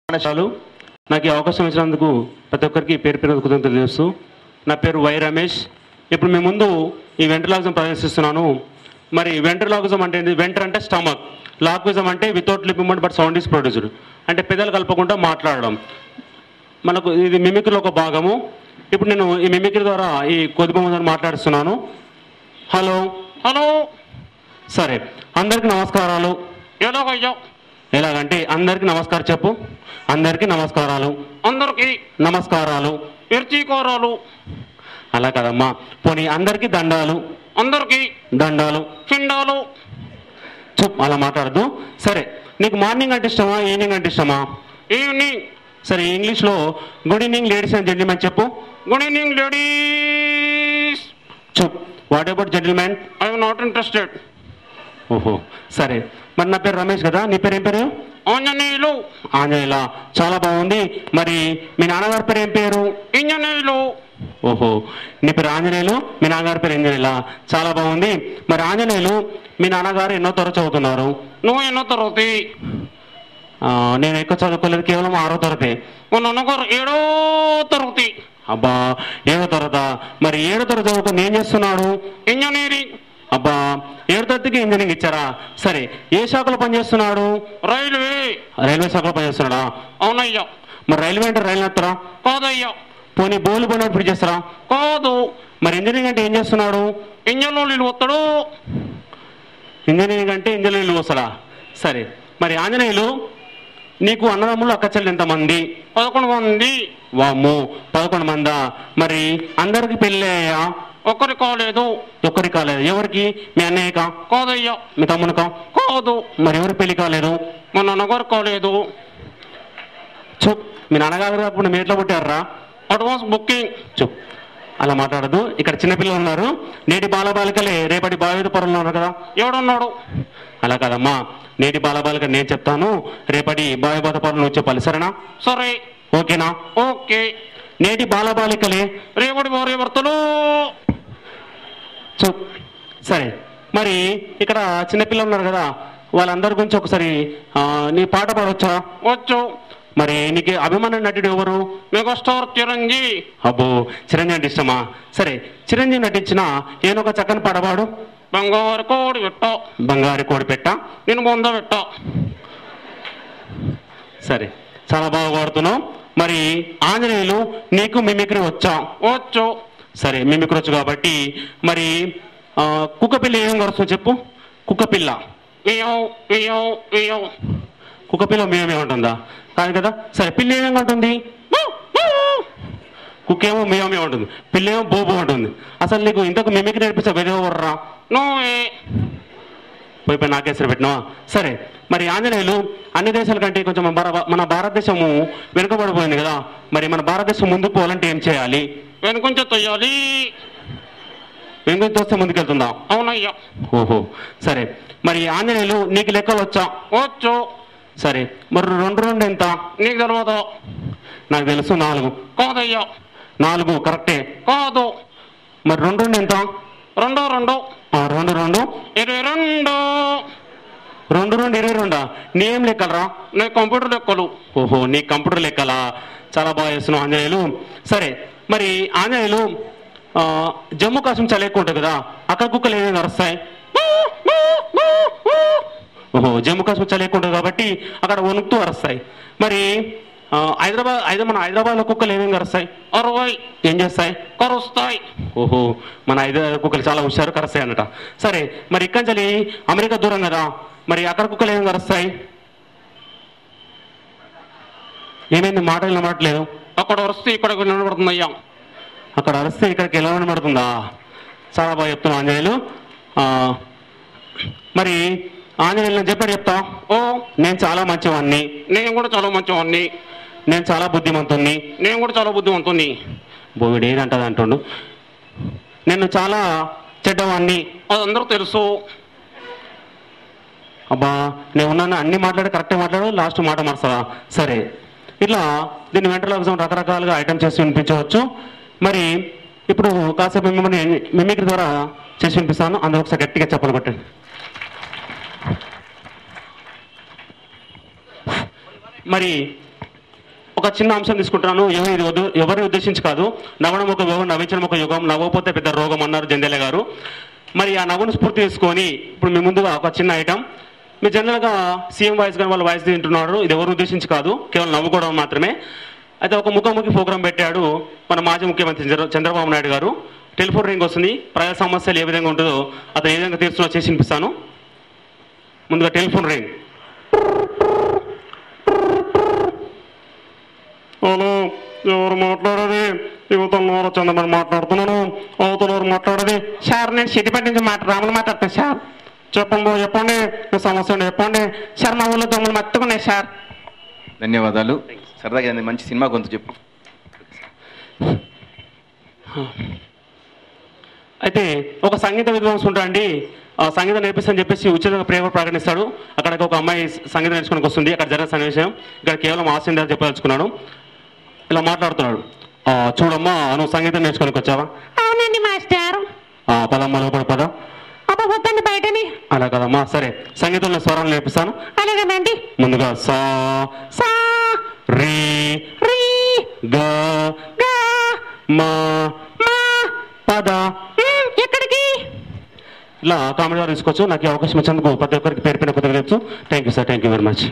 చాలు నాకు ఈ అవకాశం ఇచ్చినందుకు ప్రతి ఒక్కరికి పేరు పేరు కృతజ్ఞతలు తెలియజేస్తూ నా పేరు వై రమేష్. ఇప్పుడు మీ ముందు ఈ వెంట్రలాగిజం ప్రదర్శిస్తున్నాను. మరి వెంట్రలాగిజం అంటే ఏంటి? వెంటర్ అంటే స్టమక్, లాక్విజం అంటే without lip movement but sound is produced, అంటే పెదాలు కలపకుండా మాట్లాడడం. మనకు ఇది మిమిక్రీలో ఒక భాగము. ఇప్పుడు నేను ఈ మిమిక్రీ ద్వారా ఈ కొద్దిమందిని మాట్లాడుతున్నాను. హలో హలో, సరే, అందరికీ నమస్కారాలు. ఎలాగయ్యా? ఎలాగంటే అందరికీ నమస్కారం చెప్పు. అందరికీ నమస్కారాలు. అందరికి నమస్కారాలు. మిర్చీకోరాలు. అలా కదమ్మా, పోనీ అందరికీ దండాలు. అందరికి దండాలు. పిండాలు. చూప్, అలా మాట్లాడద్దు. సరే, నీకు మార్నింగ్ అంటే ఇష్టమా, ఈవినింగ్ అంటే ఇష్టమా? ఈవినింగ్. సరే, ఇంగ్లీష్లో good evening ladies and gentlemen చెప్పు. Good evening ladies. చూప్, what about gentlemen? I'm not interested. ఓహో, సరే. మరి నా పేరు రమేష్ కదా, నీ పేరు ఏం పేరు? ఆంజనేయులు. ఆంజనేయుల, చాలా బాగుంది. మరి మీ నాన్నగారి పేరు ఏం పేరు? ఇంజనీయులు. ఓహో, నీ పేరు ఆంజనేయులు, మీ నాన్నగారి పేరు ఇంజనీయుల, చాలా బాగుంది. మరి ఆంజనేయులు, మీ నాన్నగారు ఎన్నో తరగతి చదువుతున్నారు? నువ్వు ఎన్నో తరగతి? నేను ఎక్కువ చదువుకోలేదు, కేవలం 6వ తరగతి. మా నాన్నగారు 7వ తరగతి. అబ్బా, 7వ తరగత. మరి 7వ తరగతి చదువుకుని ఏం చేస్తున్నాడు? ఇంజనీరింగ్. అబ్బా, 7వ తరగతికి ఇంజనీరింగ్ ఇచ్చారా? సరే, ఏ శాఖలో పనిచేస్తున్నాడు? రైల్వే. రైల్వే శాఖలో పనిచేస్తున్నాడా? అవునయ్యా. మరి రైల్వే అంటే రైలు ఎత్తరా? కాదయ్యా. పోనీ బోలు పోయినప్పుడు ఇప్పుడు చేస్తారా? కాదు. మరి ఇంజనీరింగ్ అంటే ఏం చేస్తున్నాడు? ఇంజన్లో నీళ్ళు వస్తాడు. ఇంజనీరింగ్ అంటే ఇంజనీరింగ్ వస్తాడా? సరే, మరి ఆంజనేయులు, నీకు అన్నదమ్ములు అక్క చెల్లెలు ఎంతమంది? 11 మంది. వామ్మో, 11 మందా? మరి అందరికి పెళ్ళి అయ్యా? ఒక్కరి కాలేదు. ఒక్కరి కాలేదు. ఎవరికి? మీ అన్నయ్యకా? కాదయ్యా. మీ తమ్మునికా? కాదు. మరి ఎవరు పెళ్లి కాలేదు? మా నాన్నగారు కాలేదు. చూప్, మీ నాన్నగారు అప్పుడు మీ ఎట్లా పుట్టారా? Advance booking. చూప్, అలా మాట్లాడదు. ఇక్కడ చిన్నపిల్లలు ఉన్నారు, నేటి బాలబాలికలే రేపటి భావిత పౌరులు ఉన్నారు కదా. ఎవడున్నాడు? అలా కాదమ్మా, నేటి బాలబాలిక నేను చెప్తాను, రేపటి భావిత పౌరులు నువ్వు చెప్పాలి, సరేనా? సరే. ఓకేనా? ఓకే. నేటి బాలబాలికలే రేపటి భార్య భర్తలు. చూప్, సరే. మరి ఇక్కడ చిన్నపిల్లలు ఉన్నారు కదా, వాళ్ళందరి గురించి ఒకసారి నీ పాట పాడవచ్చా? వచ్చు. మరి నీకు అభిమాన నటుడు ఎవరు? మెగాస్టార్ చిరంజీవి. అబ్బో, చిరంజీవి అంటే ఇష్టమా? సరే, చిరంజీవి నటించిన ఏనొక చక్కని పాడవాడు. బంగారు కోడి పెట్ట. బంగారు కోడి పెట్ట. నేను బొంద పెట్ట. సరే, చాలా బాగా పాడుతున్నావు. మరి ఆంజనేయులు, నీకు మిమిక్రీ వచ్చా? వచ్చు. సరే, మిమిక్రీ వచ్చు కాబట్టి మరి కుక్క పిల్ల ఏం కరుస్తుందో చెప్పు. కుక్క పిల్ల ఇయ్యో ఇయ్యో ఇయ్యో. కుక్క పిల్ల మేమేమంటుందా? కాదు కదా. సరే, పిల్ల ఏమేమంటుంది? కుక్క ఏమో మేమే ఉంటుంది, పిల్ల ఏమో బోబో ఉంటుంది. అసలు నీకు ఇంతకు మిమిక్రీ నేర్పిస్తా వెదవర్రా? నువ్వే. పోయి నాకేసరి పెట్టినావా? సరే, మరి ఆంజనేయులు, అన్ని దేశాల కంటే కొంచెం మన భారతదేశము వెనుకబడిపోయింది కదా. మరి మన భారతదేశం ముందుకు పోవాలంటే ఏం చేయాలి? వెనుకొంచె తొయ్యాలి. వెనుకొంచె వస్తే ముందుకెళ్తుందా? అవునయ్యా. ఓహో, సరే. మరి ఆంజనేయులు, నీకు లెక్కలు వచ్చా? వచ్చు. సరే, మరి 2 2 ఎంత? నీకు తెలియదు. నాకు తెలుసు, 4. కాదయ్యా. 4 కరెక్టే. కాదు. మరి 2 2 ఎంత? 2 2. 2 2 22. 2 2 22. నీ ఏం లెక్కలరా? నీ కంప్యూటర్ లెక్కలు. ఓహో, నీ కంప్యూటర్ లెక్కలా? చాలా బాగా చేస్తున్నావు ఆంజనేయులు. సరే, మరి ఆంజనేయులు, జమ్మూ కాశ్మీర్ చాలా ఎక్కువ ఉంటుంది కదా, అక్కడ కుక్కలు ఏమేమి అరుస్తాయి? ఓహో, జమ్మూ కాశ్మీర్ చాలా ఎక్కువ ఉంటుంది కాబట్టి అక్కడ వణుకుతూ అరుస్తాయి. మరి మన హైదరాబాద్లో కుక్కలు ఏమేమి కరుస్తాయి? 60. ఏం చేస్తాయి? కరుస్తాయి. ఓహో, మన హైదరాబాద్ కుక్కలు చాలా హుషారు, కరుస్తాయి అన్నట. సరే, మరి ఇక్కడి నుంచి అమెరికా దూరం కదా, మరి అక్కడ కుక్కలు ఏమేమి కరుస్తాయి? ఏమైంది, మాటలు వినబడట్లేదు? అక్కడ వస్తే ఇక్కడ నిలబడుతుందయ్యా. అక్కడ అరిస్తే ఇక్కడికి ఎలా వినబడుతుందా? చాలా బాగా చెప్తున్నావు ఆంజనేయులు. మరి ఆంజనేయులు, నేను చెప్పాడు చెప్తా. ఓ, నేను చాలా మంచివాడిని. నేను కూడా చాలా మంచివాడిని. నేను చాలా బుద్ధిమంతుణ్ణి. నేను కూడా చాలా బుద్ధిమంతుని. బోవిడు ఏదంటది అంటుండు. నేను చాలా చెడ్డవాడిని. అది అందరూ తెలుసు. అబ్బా, నేను ఉన్నాను, అన్ని మాట్లాడి కరెక్ట్గా మాట్లాడు, లాస్ట్ మాట మరసదా? సరే, ఇట్లా దీన్ని వెంట్రలాగిజం రకరకాలుగా ఐటమ్ చేసి వినిపించవచ్చు. మరి ఇప్పుడు కాసేపు మిమ్మల్ని మిమిక్రీ ద్వారా చేసి వినిపిస్తాను. అందరూ ఒకసారి గట్టిగా చెప్పలు కొట్టండి. మరి ఒక చిన్న అంశం తీసుకుంటున్నాను. ఎవరిని ఉద్దేశించి కాదు. నవ్వడం ఒక యోగం, నవ్వించడం ఒక యోగం, నవ్వకపోతే పెద్ద రోగం అన్నారు జంధ్యాల గారు. మరి ఆ నవ్వును స్ఫూర్తి తీసుకొని ఇప్పుడు మీ ముందుగా ఒక చిన్న ఐటమ్. మీరు జనరల్గా సీఎం వాయిస్ కానీ వాళ్ళ వాయిస్ తింటున్నారు. ఇది ఎవరిని ఉద్దేశించి కాదు, కేవలం నవ్వుకోవడం మాత్రమే. అయితే ఒక ముఖాముఖి ప్రోగ్రాం పెట్టాడు మన మాజీ ముఖ్యమంత్రి చంద్రబాబు నాయుడు గారు. టెలిఫోన్ రింగ్ వస్తుంది. ప్రజా సమస్యలు ఏ విధంగా ఉంటుందో అతను ఏ విధంగా తీర్చున్నా చేసి వినిపిస్తాను. ముందుగా టెలిఫోన్ రింగ్. హలో, ఎవరు మాట్లాడేది? యువతల చంద్రబాబు మాట్లాడుతున్నాను. అవతల మాట్లాడేది? సార్, నేను సిద్దిపేట నుంచి రాములు మాట్లాడుతున్నాను సార్. చెప్పండి మీ సమస్య చెప్పండి సార్. మా ఊళ్ళో దొంగలు మత్తుకున్నాయి సార్. ధన్యవాదాలు. సరదాగా మంచి సినిమా గొంతు చెప్పు. అయితే ఒక సంగీత విద్వాంసుడు ఉంటాడండి. సంగీతం నేర్పిస్తానని చెప్పేసి ఉచితంగా ప్రేమ ప్రకటిస్తాడు. అక్కడికి ఒక అమ్మాయి సంగీతం నేర్చుకోనికి వస్తుంది. అక్కడ జరిగిన సన్నివేశం ఇక్కడ కేవలం ఆశయం చెప్పదలుచుకున్నాను. ఇలా మాట్లాడుతున్నాడు. చూడమ్మా, నువ్వు సంగీతం నేర్చుకోనికి వచ్చావా? అవునండి మాస్టర్. పదమ్మా లోపల పద. అబ్బా వద్దండి, బయటని. అలా కదమ్మా, సరే సంగీతంలో స్వరాలు నేర్పిస్తాను. అలాగేనండి. ముందుగా సా సా రీ రీ గా గా మా మా పద. ఎక్కడికి? ఇలా కామెడీ తీసుకోవచ్చు. నాకు ఈ అవకాశం ఇచ్చినందుకు ప్రతి ఒక్కరికి పేరు పైన కృతజ్ఞతలు. Thank you sir, thank you very much.